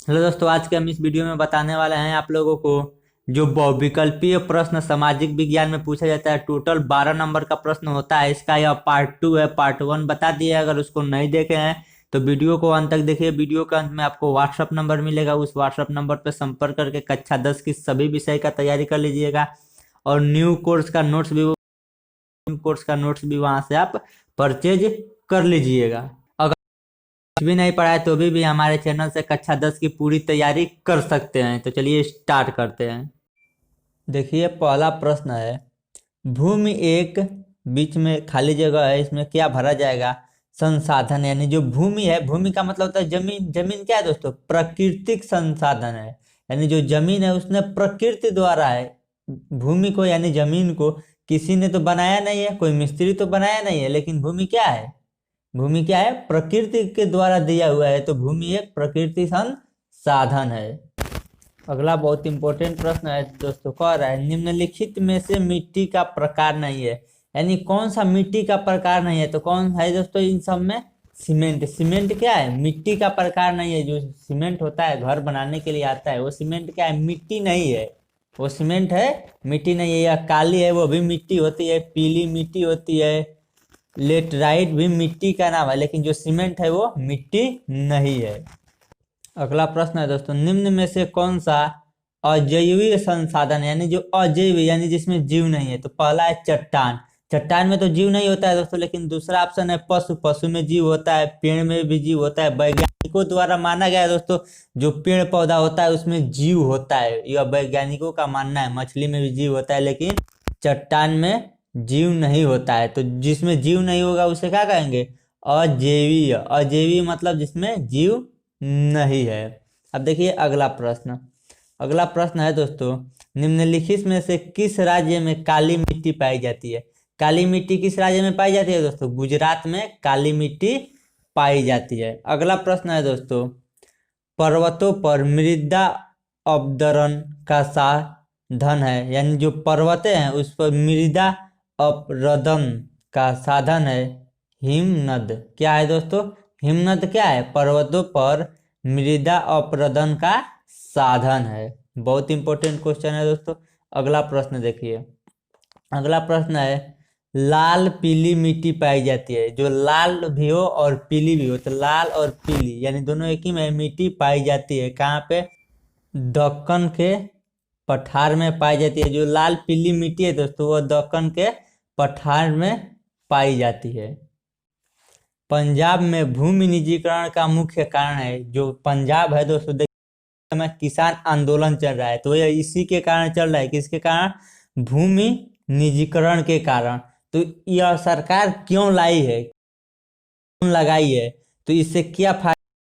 Hello दोस्तों, आज के हम इस वीडियो में बताने वाले हैं आप लोगों को जो बहुविकल्पीय प्रश्न सामाजिक विज्ञान में पूछा जाता है। टोटल 12 नंबर का प्रश्न होता है। इसका यह पार्ट 2 है। पार्ट 1 बता दिए। अगर उसको नहीं देखे हैं तो वीडियो को अंत तक देखिए। वीडियो के अंत में आपको व्हाट्सअप नंबर मिलेगा। उस व्हाट्सअप नंबर पर संपर्क करके कक्षा 10 की सभी विषय का तैयारी कर लीजिएगा। और न्यू कोर्स का नोट्स भी वहां से आप परचेज कर लीजिएगा। कुछ भी नहीं पढ़ा है तो भी हमारे चैनल से कक्षा 10 की पूरी तैयारी कर सकते हैं। तो चलिए स्टार्ट करते हैं। देखिए, पहला प्रश्न है, भूमि एक, बीच में खाली जगह है, इसमें क्या भरा जाएगा? संसाधन। यानी जो भूमि है, भूमि का मतलब होता है जमीन। जमीन क्या है दोस्तों? प्राकृतिक संसाधन है। यानी जो जमीन है उसने प्रकृति द्वारा है। भूमि को यानी जमीन को किसी ने तो बनाया नहीं है, कोई मिस्त्री तो बनाया नहीं है, लेकिन भूमि क्या है? भूमि क्या है? प्रकृति के द्वारा दिया हुआ है। तो भूमि एक प्रकृति संसाधन है। अगला बहुत इंपॉर्टेंट प्रश्न है दोस्तों, कह रहा है निम्नलिखित में से मिट्टी का प्रकार नहीं है। यानी कौन सा मिट्टी का प्रकार नहीं है? तो कौन है दोस्तों इन सब में? सीमेंट। सीमेंट क्या है? मिट्टी का प्रकार नहीं है। जो सीमेंट होता है घर बनाने के लिए आता है, वो सीमेंट क्या है? मिट्टी नहीं है। वो सीमेंट है, मिट्टी नहीं है। या काली है, वो भी मिट्टी होती है। पीली मिट्टी होती है। लेटराइट भी मिट्टी का नाम है, लेकिन जो सीमेंट है वो मिट्टी नहीं है। अगला प्रश्न है दोस्तों, निम्न में से कौन सा अजैविक संसाधन, यानी जो अजैविक यानी जिसमें जीव नहीं है? तो पहला है चट्टान। चट्टान में तो जीव नहीं होता है दोस्तों। लेकिन दूसरा ऑप्शन है पशु। पशु में जीव होता है। पेड़ में भी जीव होता है। वैज्ञानिकों द्वारा माना गया है दोस्तों, जो पेड़ पौधा होता है उसमें जीव होता है। यह वैज्ञानिकों का मानना है। मछली में भी जीव होता है, लेकिन चट्टान में जीव नहीं होता है। तो जिसमें जीव नहीं होगा उसे क्या कहेंगे? अजैवीय। अजैवीय मतलब जिसमें जीव नहीं है। अब देखिए अगला प्रश्न। अगला प्रश्न है दोस्तों, निम्नलिखित में से किस राज्य में काली मिट्टी पाई जाती है? काली मिट्टी किस राज्य में पाई जाती है दोस्तों? गुजरात में काली मिट्टी पाई जाती है। अगला प्रश्न है दोस्तों, पर्वतों पर मृदा अपरदन का साधन है। यानी जो पर्वतें हैं उस पर मृदा अपरदन का साधन है हिमनद। क्या है दोस्तों? हिमनद क्या है? पर्वतों पर मृदा अपरदन का साधन है। बहुत इंपॉर्टेंट क्वेश्चन है दोस्तों। अगला प्रश्न देखिए। अगला प्रश्न है, लाल पीली मिट्टी पाई जाती है। जो लाल भी हो और पीली भी हो, तो लाल और पीली यानी दोनों एक ही में मिट्टी पाई जाती है। कहाँ पे? दक्कन के पठार में पाई जाती है। जो लाल पीली मिट्टी है दोस्तों, वो दक्कन के पठार में पाई जाती है। पंजाब में भूमि निजीकरण का मुख्य कारण है। जो पंजाब है दोस्तों, देखिए में किसान आंदोलन चल रहा है, तो यह इसी के कारण चल रहा है। किसके कारण? भूमि निजीकरण के कारण। तो यह सरकार क्यों लाई है, क्यों लगाई है? तो इससे क्या फायदा?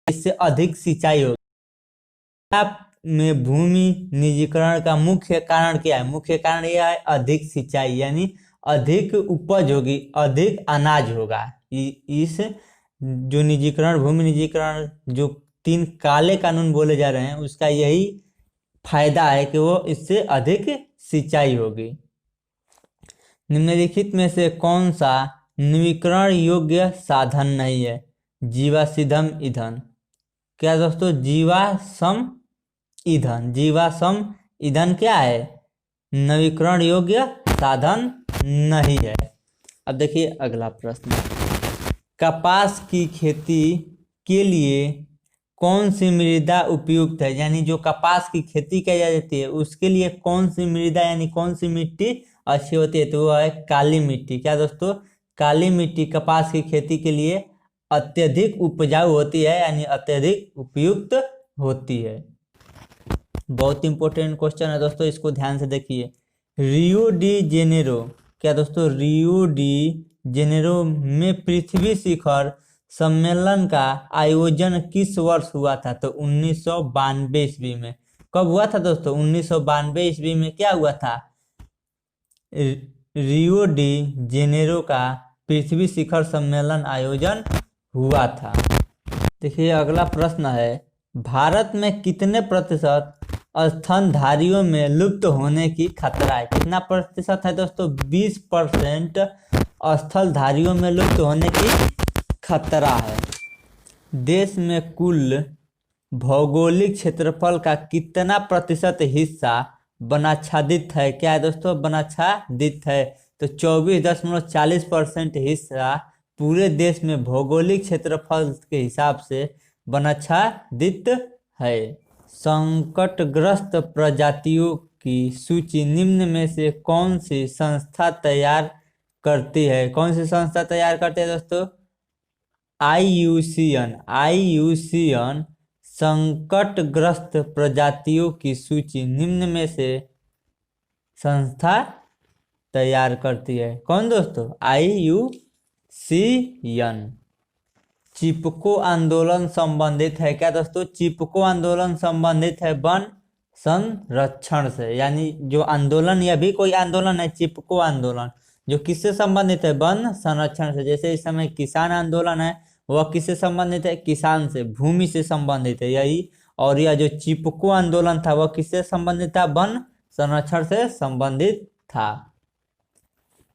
इससे अधिक सिंचाई होगी। पंजाब में भूमि निजीकरण का मुख्य कारण क्या है? मुख्य कारण यह है अधिक सिंचाई, यानी अधिक उपज होगी, अधिक अनाज होगा। इस जो निजीकरण, भूमि निजीकरण, जो 3 काले कानून बोले जा रहे हैं, उसका यही फायदा है कि वो इससे अधिक सिंचाई होगी। निम्नलिखित में से कौन सा नवीकरण योग्य साधन नहीं है? जीवाश्म ईंधन। क्या दोस्तों? जीवाश्म ईंधन। जीवाश्म ईंधन क्या है? नवीकरण योग्य साधन नहीं है। अब देखिए अगला प्रश्न, कपास की खेती के लिए कौन सी मृदा उपयुक्त है? यानी जो कपास की खेती की जाती है उसके लिए कौन सी मृदा यानी कौन सी मिट्टी अच्छी होती है? तो वो है काली मिट्टी। क्या दोस्तों? काली मिट्टी कपास की खेती के लिए अत्यधिक उपजाऊ होती है, यानी अत्यधिक उपयुक्त होती है। बहुत इंपॉर्टेंट क्वेश्चन है दोस्तों, इसको ध्यान से देखिए। Rio de Janeiro. क्या दोस्तों? रियो डी जेनेरो में पृथ्वी शिखर सम्मेलन का आयोजन किस वर्ष हुआ था? तो 1992 ईस्वी में। कब हुआ था दोस्तों? 1992 ईस्वी में क्या हुआ था? रियो डी जेनेरो का पृथ्वी शिखर सम्मेलन आयोजन हुआ था। देखिए अगला प्रश्न है, भारत में कितने प्रतिशत स्तनधारियों में लुप्त होने की खतरा है? कितना प्रतिशत है दोस्तों? 20% स्थलधारियों में लुप्त होने की खतरा है। देश में कुल भौगोलिक क्षेत्रफल का कितना प्रतिशत हिस्सा वनाच्छादित है? क्या है दोस्तों? वनाच्छादित है। तो 24.40% हिस्सा पूरे देश में भौगोलिक क्षेत्रफल के हिसाब से वनाच्छादित है। संकटग्रस्त प्रजातियों की सूची निम्न में से कौन सी संस्था तैयार करती है? कौन सी संस्था तैयार करती है दोस्तों? आईयूसीएन संकटग्रस्त प्रजातियों की सूची निम्न में से संस्था तैयार करती है। कौन दोस्तों? आईयूसीएन। चिपको आंदोलन संबंधित है क्या दोस्तों? चिपको आंदोलन संबंधित है वन संरक्षण से। यानी जो आंदोलन, यह भी कोई आंदोलन है, चिपको आंदोलन, जो किससे संबंधित है? वन संरक्षण से। जैसे इस समय किसान आंदोलन है, वह किससे संबंधित है? किसान से, भूमि से संबंधित है यही। और यह जो चिपको आंदोलन था वह किससे संबंधित था? वन संरक्षण से संबंधित था।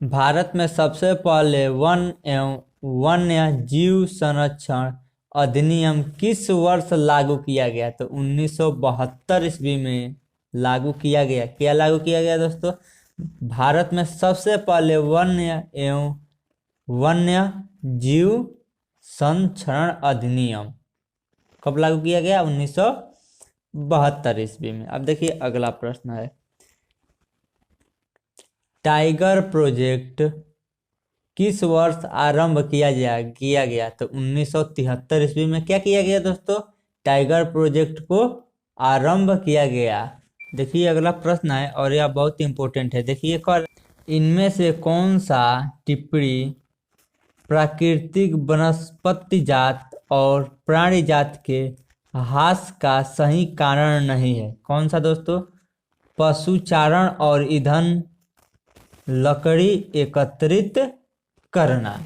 भारत में सबसे पहले वन एवं वन्य जीव संरक्षण अधिनियम किस वर्ष लागू किया गया? तो 1972 ईस्वी में लागू किया गया। क्या लागू किया गया दोस्तों? भारत में सबसे पहले वन्य एवं वन्य जीव संरक्षण अधिनियम कब लागू किया गया? 1972 ईस्वी में। अब देखिए अगला प्रश्न है, टाइगर प्रोजेक्ट किस वर्ष आरंभ किया गया? तो 1973 ईस्वी में क्या किया गया दोस्तों? टाइगर प्रोजेक्ट को आरंभ किया गया। देखिए अगला प्रश्न है और यह बहुत इंपॉर्टेंट है। देखिए इनमें से कौन सा टिप्पणी प्राकृतिक वनस्पति जात और प्राणी जात के ह्रास का सही कारण नहीं है? कौन सा दोस्तों? पशुचारण और ईंधन, लकड़ी एकत्रित करना।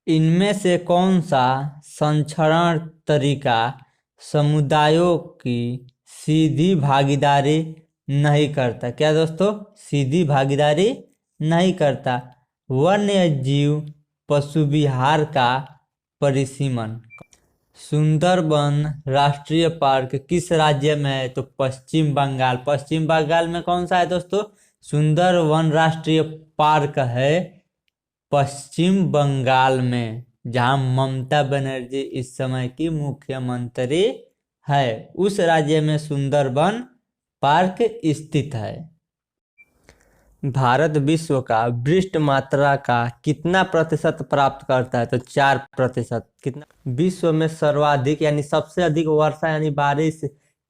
इनमें से कौन सा संरक्षण तरीका समुदायों की सीधी भागीदारी नहीं करता? क्या दोस्तों? सीधी भागीदारी नहीं करता। वन्य जीव पशु विहार का परिसीमन। सुंदरबन राष्ट्रीय पार्क किस राज्य में है? तो पश्चिम बंगाल। पश्चिम बंगाल में कौन सा है दोस्तों? सुंदरबन राष्ट्रीय पार्क है पश्चिम बंगाल में, जहां ममता बनर्जी इस समय की मुख्यमंत्री है। उस राज्य में सुंदरबन पार्क स्थित है। भारत विश्व का वृष्टि मात्रा का कितना प्रतिशत प्राप्त करता है? तो 4%। कितना? विश्व में सर्वाधिक यानी सबसे अधिक वर्षा यानी बारिश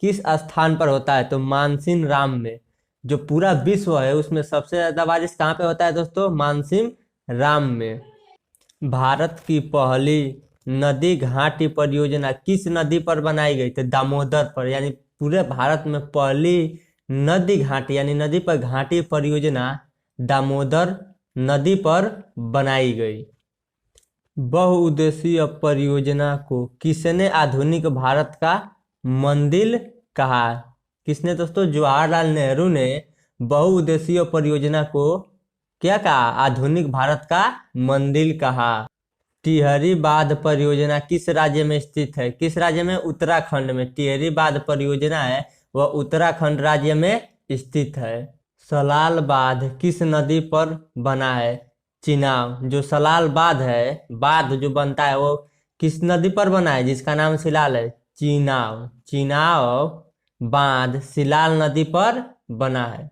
किस स्थान पर होता है? तो मानसिन राम में। जो पूरा विश्व है उसमें सबसे ज्यादा बारिश कहाँ पे होता है दोस्तों? मानसिन राम में। भारत की पहली नदी घाटी परियोजना किस नदी पर बनाई गई? तो दामोदर पर। यानी पूरे भारत में पहली नदी घाटी यानी नदी पर घाटी परियोजना दामोदर नदी पर बनाई गई। बहुउद्देशीय परियोजना को किसने आधुनिक भारत का मंदिर कहा? किसने दोस्तों? जवाहरलाल नेहरू ने बहुउद्देशीय परियोजना को क्या कहा? आधुनिक भारत का मंदिर कहा। टिहरी बांध परियोजना किस राज्य में स्थित है? किस राज्य में? उत्तराखंड में। टिहरी बांध परियोजना है वह उत्तराखंड राज्य में स्थित है। सलाल बांध किस नदी पर बना है? चिनाब। जो सलाल बांध है, बांध जो बनता है वो किस नदी पर बना है? जिसका नाम सिलाल है, चिनाब। चिनाब बांध सिलाल नदी पर बना है।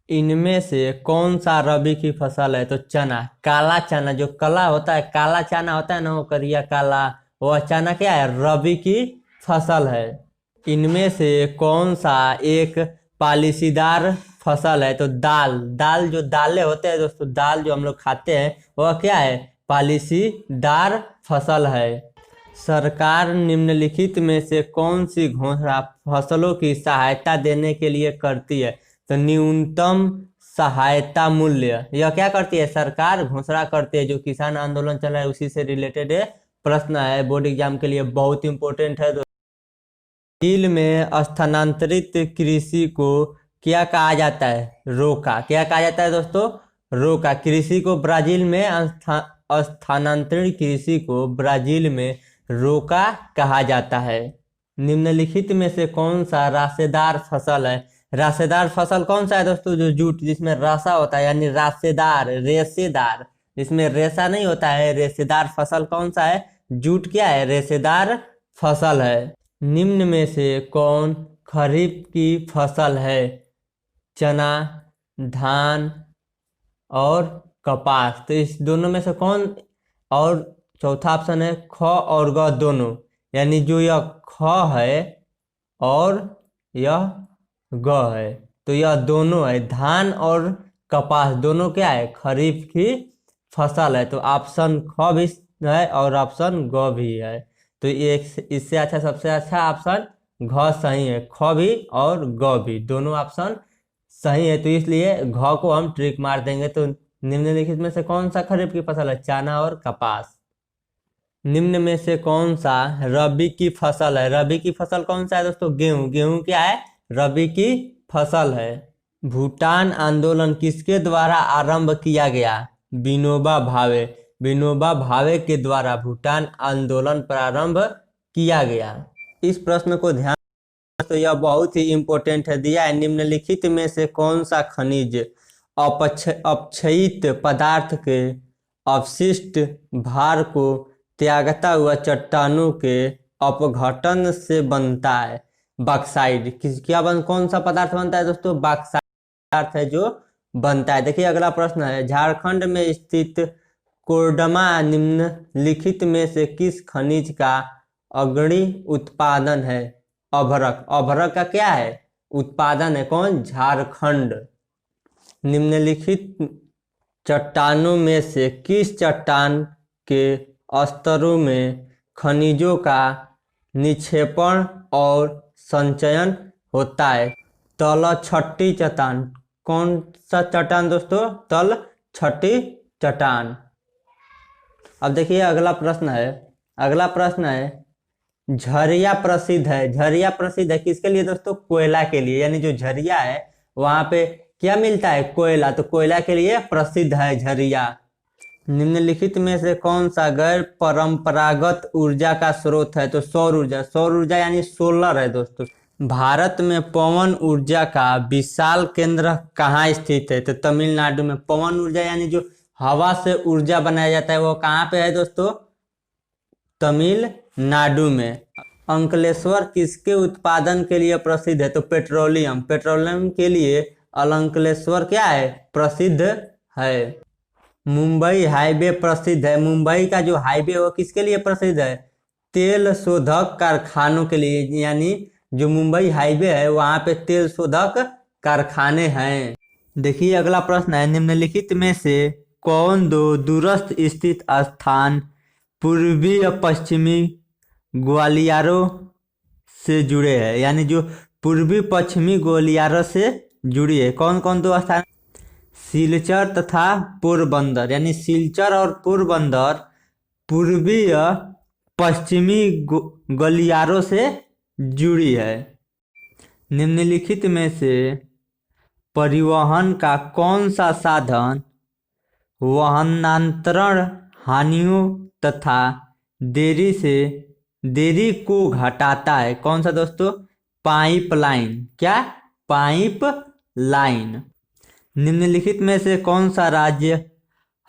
इनमें से कौन सा रबी की फसल है? तो चना। काला चना जो कला होता है, काला चना होता है ना, वो करिया काला, वह चना क्या है? रबी की फसल है। इनमें से कौन सा एक पॉलिसीदार फसल है? तो दाल। दाल जो दालें होते हैं दोस्तों, दाल जो हम लोग खाते हैं वह क्या है? पॉलिसीदार फसल है। सरकार निम्नलिखित में से कौन सी घोषणा फसलों की सहायता देने के लिए करती है? तो न्यूनतम सहायता मूल्य। यह क्या करती है? सरकार घोषणा करती है। जो किसान आंदोलन चल रहा है उसी से रिलेटेड प्रश्न है, बोर्ड एग्जाम के लिए बहुत इंपॉर्टेंट है। ब्राजील में स्थानांतरित कृषि को क्या कहा जाता है? रोका। क्या कहा जाता है दोस्तों? रोका। कृषि को ब्राजील में स्थानांतरित कृषि को ब्राजील में रोका कहा जाता है। निम्नलिखित में से कौन सा राशेदार फसल है? राशेदार फसल कौन सा है दोस्तों? जो जूट जिसमें राशा होता है, यानी राशेदार, रेशेदार, जिसमें रेशा नहीं होता है, रेशेदार फसल कौन सा है? जूट क्या है? रेशेदार फसल है। निम्न में से कौन खरीफ की फसल है? चना, धान और कपास। तो इस दोनों में से कौन? और चौथा ऑप्शन है ख और ग दोनों, यानी जो यह ख है और यह ग है, तो यह दोनों है, धान और कपास दोनों क्या है? खरीफ की फसल है। तो ऑप्शन ख भी है और ऑप्शन ग भी है। तो ये इससे अच्छा, सबसे अच्छा ऑप्शन घ सही है। ख भी और ग भी दोनों ऑप्शन सही है, तो इसलिए घ को हम ट्रिक मार देंगे। तो निम्नलिखित में से कौन सा खरीफ की फसल है? चना और कपास। निम्न में से कौन सा रबी की फसल है? रबी की फसल कौन सा है दोस्तों? गेहूं। गेहूं क्या है? रबी की फसल है। भूटान आंदोलन किसके द्वारा आरंभ किया गया? विनोबा भावे। विनोबा भावे के द्वारा भूटान आंदोलन प्रारंभ किया गया। इस प्रश्न को ध्यान, तो यह बहुत ही इंपॉर्टेंट है, दिया है। निम्नलिखित में से कौन सा खनिज अपक्षयित पदार्थ के अवशिष्ट भार को त्यागता हुआ चट्टानों के अपघटन से बनता है? बॉक्साइट। कौन सा पदार्थ बनता है दोस्तों? बॉक्साइट पदार्थ है जो बनता है। देखिए अगला प्रश्न है, झारखंड में स्थित कोरडमा निम्नलिखित में से किस खनिज का अग्रणी उत्पादन है? अभ्रक। अभ्रक का क्या है? उत्पादन है। कौन? झारखंड। निम्नलिखित चट्टानों में से किस चट्टान के स्तरों में खनिजों का निक्षेपण और संचयन होता है? तलछटी चट्टान। कौन सा चट्टान दोस्तों? तलछटी चट्टान। अब देखिए अगला प्रश्न है, अगला प्रश्न है, झरिया प्रसिद्ध है। झरिया प्रसिद्ध है किसके लिए दोस्तों? कोयला के लिए, यानी जो झरिया है वहां पे क्या मिलता है? कोयला। तो कोयला के लिए प्रसिद्ध है झरिया। निम्नलिखित में से कौन सा गैर परंपरागत ऊर्जा का स्रोत है? तो सौर ऊर्जा। सौर ऊर्जा यानी सोलर है दोस्तों। भारत में पवन ऊर्जा का विशाल केंद्र कहाँ स्थित है? तो तमिलनाडु में। पवन ऊर्जा यानी जो हवा से ऊर्जा बनाया जाता है वो कहाँ पे है दोस्तों? तमिलनाडु में। अंकलेश्वर किसके उत्पादन के लिए प्रसिद्ध है? तो पेट्रोलियम। पेट्रोलियम के लिए अंकलेश्वर क्या है? प्रसिद्ध है। मुंबई हाईवे प्रसिद्ध है। मुंबई का जो हाईवे है वो किसके लिए प्रसिद्ध है? तेल शोधक कारखानों के लिए, यानी जो मुंबई हाईवे है वहां पे तेल शोधक कारखाने हैं। देखिए अगला प्रश्न है, निम्नलिखित में से कौन दो दूरस्थ स्थित स्थान पूर्वी और पश्चिमी ग्वालियरों से जुड़े हैं? यानी जो पूर्वी पश्चिमी ग्वालियरों से जुड़ी है, कौन कौन दो स्थान? सिलचर तथा पोरबंदर। यानी सिलचर और पोरबंदर पूर्वी पश्चिमी गलियारों से जुड़ी है। निम्नलिखित में से परिवहन का कौन सा साधन वाहनांतरण हानियों तथा देरी को घटाता है? कौन सा दोस्तों? पाइपलाइन। क्या? पाइपलाइन। निम्नलिखित में से कौन सा राज्य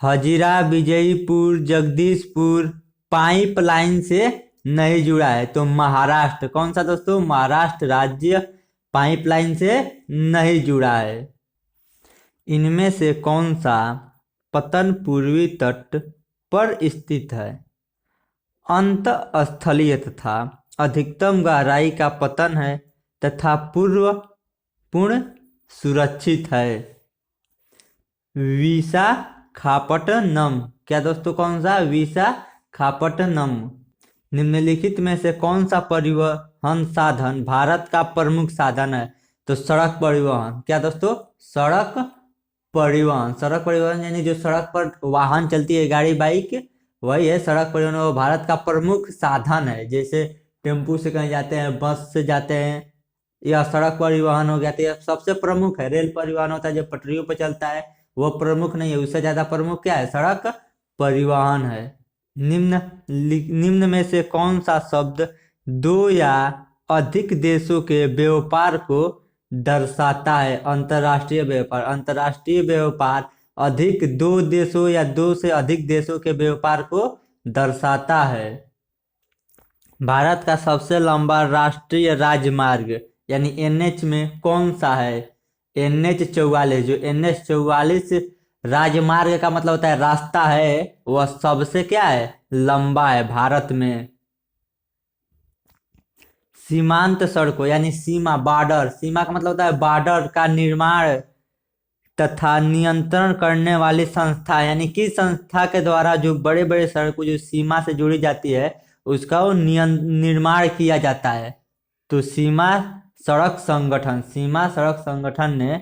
हजीरा विजयपुर जगदीशपुर पाइपलाइन से नहीं जुड़ा है? तो महाराष्ट्र। कौन सा दोस्तों? महाराष्ट्र राज्य पाइपलाइन से नहीं जुड़ा है। इनमें से कौन सा पतन पूर्वी तट पर स्थित है? अंत स्थलीय तथा अधिकतम गहराई का पतन है तथा पूर्ण सुरक्षित है। विशाखापट्टनम। क्या दोस्तों? कौन सा? विशाखापट्टनम। निम्नलिखित में से कौन सा परिवहन साधन भारत का प्रमुख साधन है? तो सड़क परिवहन। क्या दोस्तों? सड़क परिवहन। सड़क परिवहन यानी जो सड़क पर वाहन चलती है, गाड़ी बाइक, वही है सड़क परिवहन। वो भारत का प्रमुख साधन है। जैसे टेम्पू से कहीं जाते हैं, बस से जाते हैं, या सड़क परिवहन हो गया। तो यह सबसे प्रमुख है। रेल परिवहन होता है जो पटरियों पर चलता है, वो प्रमुख नहीं है। उससे ज्यादा प्रमुख क्या है? सड़क परिवहन है। निम्न में से कौन सा शब्द दो या अधिक देशों के व्यापार को दर्शाता है? अंतर्राष्ट्रीय व्यापार। अंतर्राष्ट्रीय व्यापार अधिक दो देशों या दो से अधिक देशों के व्यापार को दर्शाता है। भारत का सबसे लंबा राष्ट्रीय राजमार्ग यानी एनएच में कौन सा है? NH 44। जो NH 44 राजमार्ग का मतलब होता है रास्ता है, वह सबसे क्या है? लंबा है भारत में। सीमांत सड़कों यानी सीमा, बॉर्डर, सीमा का मतलब होता है बॉर्डर का निर्माण तथा नियंत्रण करने वाली संस्था, यानी कि संस्था के द्वारा जो बड़े बड़े सड़कों जो सीमा से जुड़ी जाती है उसका वो निर्माण किया जाता है। तो सीमा सड़क संगठन ने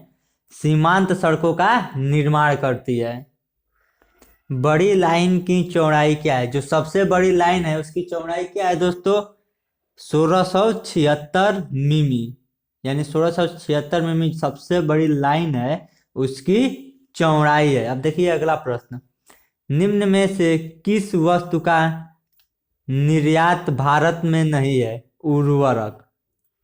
सीमांत सड़कों का निर्माण करती है। बड़ी लाइन की चौड़ाई क्या है? जो सबसे बड़ी लाइन है उसकी चौड़ाई क्या है दोस्तों? 1676 मिमी, यानी 1676 मिमी सबसे बड़ी लाइन है, उसकी चौड़ाई है। अब देखिए अगला प्रश्न, निम्न में से किस वस्तु का निर्यात भारत में नहीं है? उर्वरक।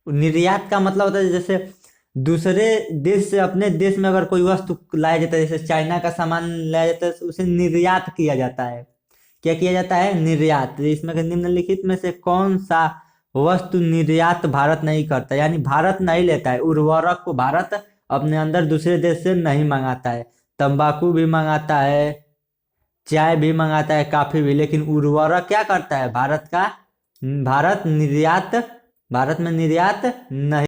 निर्यात का मतलब होता है जैसे दूसरे देश से अपने देश में अगर कोई वस्तु लाया जाता है, जैसे चाइना का सामान लाया जाता है, उसे निर्यात किया जाता है। क्या किया जाता है? निर्यात। इसमें निम्नलिखित में से कौन सा वस्तु निर्यात भारत नहीं करता, यानी भारत नहीं लेता है? उर्वरक को भारत अपने अंदर दूसरे देश से नहीं मंगाता है। तंबाकू भी मंगाता है, चाय भी मंगाता है, काफी भी, लेकिन उर्वरक क्या करता है? भारत में निर्यात नहीं